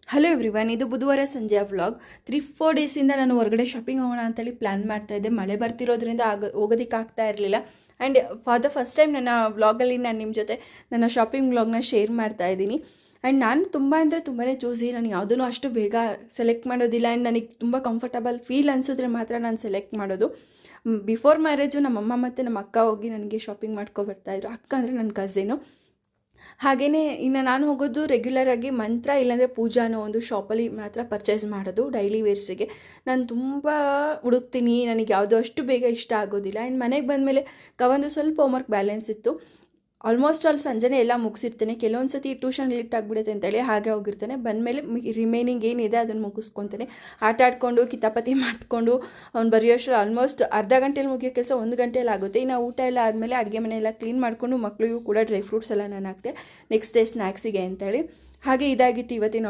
Hello everyone, ಇದು ಬುಧವಾರ ಸಂಜೆಯ ವ್ಲಾಗ್. 3-4 ಡೇಸಿಂದ ನಾನು ಹೊರಗಡೆ ಶಾಪಿಂಗ್ ಹೋಗೋಣ ಅಂತೇಳಿ ಪ್ಲ್ಯಾನ್ ಮಾಡ್ತಾಯಿದ್ದೆ. ಮಳೆ ಬರ್ತಿರೋದ್ರಿಂದ ಹೋಗೋದಕ್ಕೆ ಆಗ್ತಾ ಇರಲಿಲ್ಲ. And for the first time ನನ್ನ ವ್ಲಾಗಲ್ಲಿ ನಾನು ನಿಮ್ಮ ಜೊತೆ ನನ್ನ ಶಾಪಿಂಗ್ ವ್ಲಾಗ್ನ ಶೇರ್ ಮಾಡ್ತಾ ಇದ್ದೀನಿ. ಆ್ಯಂಡ್ ನಾನು ತುಂಬ ಅಂದರೆ ತುಂಬಾ ಚೂಸಿ. ನಾನು ಯಾವುದೂ ಅಷ್ಟು ಬೇಗ ಸೆಲೆಕ್ಟ್ ಮಾಡೋದಿಲ್ಲ. ಆ್ಯಂಡ್ ನನಗೆ ತುಂಬ ಕಂಫರ್ಟಬಲ್ ಫೀಲ್ ಅನಿಸಿದ್ರೆ ಮಾತ್ರ ನಾನು ಸೆಲೆಕ್ಟ್ ಮಾಡೋದು. ಬಿಫೋರ್ ಮ್ಯಾರೇಜು ನಮ್ಮಮ್ಮ ಮತ್ತು ನಮ್ಮ ಅಕ್ಕ ಹೋಗಿ ನನಗೆ ಶಾಪಿಂಗ್ ಮಾಡ್ಕೊಬರ್ತಾಯಿದ್ರು. ಅಕ್ಕ ಅಂದರೆ ನನ್ನ ಕಝಿನು. ಹಾಗೆಯೇ ಇನ್ನು ನಾನು ಹೋಗೋದು ರೆಗ್ಯುಲರಾಗಿ ಮಂತ್ರ ಇಲ್ಲಾಂದರೆ ಪೂಜಾ ಅನ್ನೋ ಒಂದು ಶಾಪಲ್ಲಿ ಮಾತ್ರ ಪರ್ಚೇಸ್ ಮಾಡೋದು ಡೈಲಿ ವೇರ್ಸಿಗೆ. ನಾನು ತುಂಬ ಹುಡುಕ್ತೀನಿ, ನನಗೆ ಯಾವುದೋ ಅಷ್ಟು ಬೇಗ ಇಷ್ಟ ಆಗೋದಿಲ್ಲ. ಆ್ಯಂಡ್ ಮನೆಗೆ ಬಂದಮೇಲೆ ಒಂದು ಸ್ವಲ್ಪ ಹೋಮ್ವರ್ಕ್ ಬ್ಯಾಲೆನ್ಸ್ ಇತ್ತು. ಆಲ್ಮೋಸ್ಟ್ ಆಲ್ ಸಂಜೆನೇ ಎಲ್ಲ ಮುಗಿಸಿರ್ತೇನೆ. ಕೆಲವೊಂದು ಸತಿ ಟ್ಯೂಷನ್ ಲೇಟ್ ಆಗಿಬಿಡುತ್ತೆ ಅಂತೇಳಿ ಹಾಗೆ ಹೋಗಿರ್ತೇನೆ. ಬಂದಮೇಲೆ ರಿಮೈನಿಂಗ್ ಏನಿದೆ ಅದನ್ನು ಮುಗಿಸ್ಕೊತೇನೆ. ಆಟ ಆಡಿಕೊಂಡು ಕಿತಾಪತಿ ಮಾಡಿಕೊಂಡು ಅವ್ನು ಬರೆಯೋಷ್ಟು ಆಲ್ಮೋಸ್ಟ್ ಅರ್ಧ ಗಂಟೆಯಲ್ಲಿ ಮುಗಿಯೋ ಕೆಲಸ 1 ಗಂಟೆಯಲ್ಲಿ ಆಗುತ್ತೆ. ಇನ್ನು ಊಟ ಎಲ್ಲ ಆದಮೇಲೆ ಅಡುಗೆ ಮನೆಯೆಲ್ಲ ಕ್ಲೀನ್ ಮಾಡಿಕೊಂಡು ಮಕ್ಕಳಿಗೂ ಕೂಡ ಡ್ರೈ ಫ್ರೂಟ್ಸ್ ಎಲ್ಲ ನಾನು ಹಾಕ್ತೆ ನೆಕ್ಸ್ಟ್ ಡೇ ಸ್ನ್ಯಾಕ್ಸಿಗೆ ಅಂತೇಳಿ. ಹಾಗೆ ಇದಾಗಿತ್ತು ಇವತ್ತಿನ